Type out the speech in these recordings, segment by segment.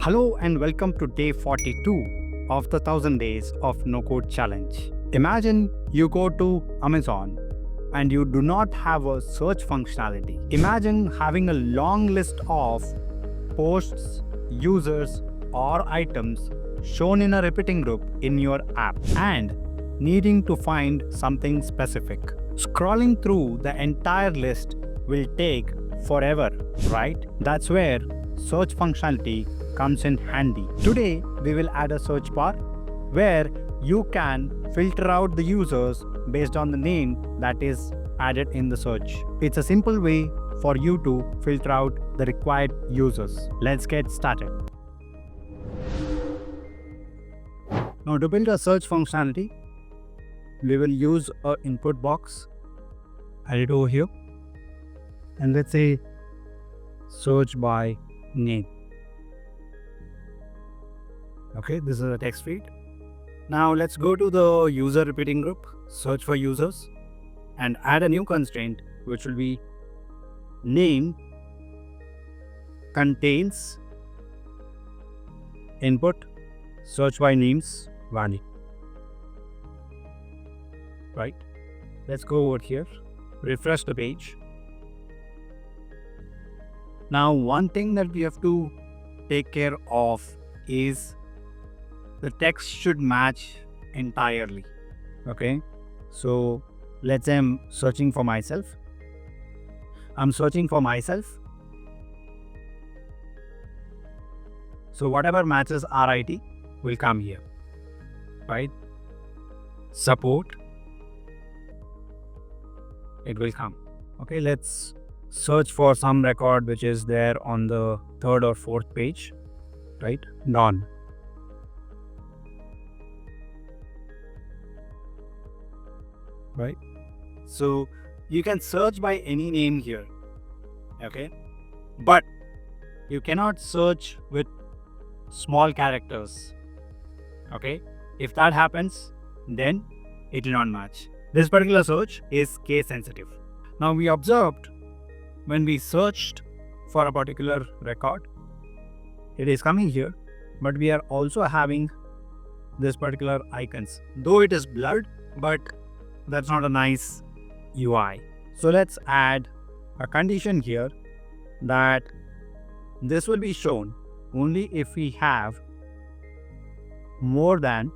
Hello and welcome to day 42 of the 1000 Days of Nocode Challenge. Imagine you go to Amazon and you do not have a search functionality. Imagine having a long list of posts, users, or items shown in a repeating group in your app and needing to find something specific. Scrolling through the entire list will take forever, right? That's where search functionality comes in handy. Today, we will add a search bar where you can filter out the users based on the name that is added in the search. It's a simple way for you to filter out the required users. Let's get started. Now, to build a search functionality, we will use an input box. Add it over here. And let's say search by name. Okay, this is a text feed. Now let's go to the user repeating group, search for users, and add a new constraint which will be name contains input search by names value. Right? Let's go over here, refresh the page. Now one thing that we have to take care of is the text should match entirely. Okay, so let's say I'm searching for myself. So whatever matches RIT will come here, right? Support, it will come. Okay, let's search for some record which is there on the third or fourth page, right? None. Right? So you can search by any name here, okay? But you cannot search with small characters, okay? If that happens, then it will not match. This particular search is case sensitive. Now we observed when we searched for a particular record, it is coming here, but we are also having this particular icons. Though it is blurred, but that's not a nice UI. So let's add a condition here that this will be shown only if we have more than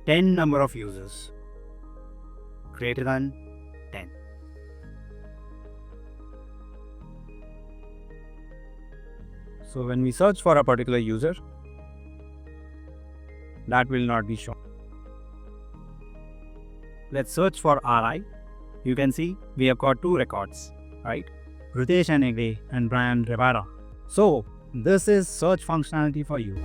10 number of users, greater than 10. So when we search for a particular user, that will not be shown. Let's search for RI. You can see we have got two records, right? Ritesh and Hegde and Brian Rivera. So this is search functionality for you.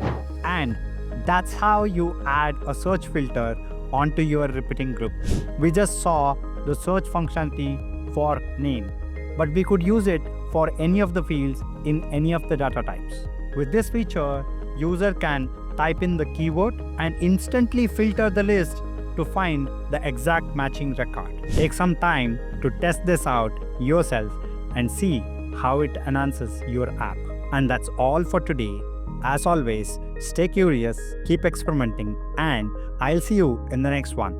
And that's how you add a search filter onto your repeating group. We just saw the search functionality for name, but we could use it for any of the fields in any of the data types. With this feature, user can type in the keyword and instantly filter the list to find the exact matching record. Take some time to test this out yourself and see how it enhances your app. And that's all for today. As always, stay curious, keep experimenting, and I'll see you in the next one.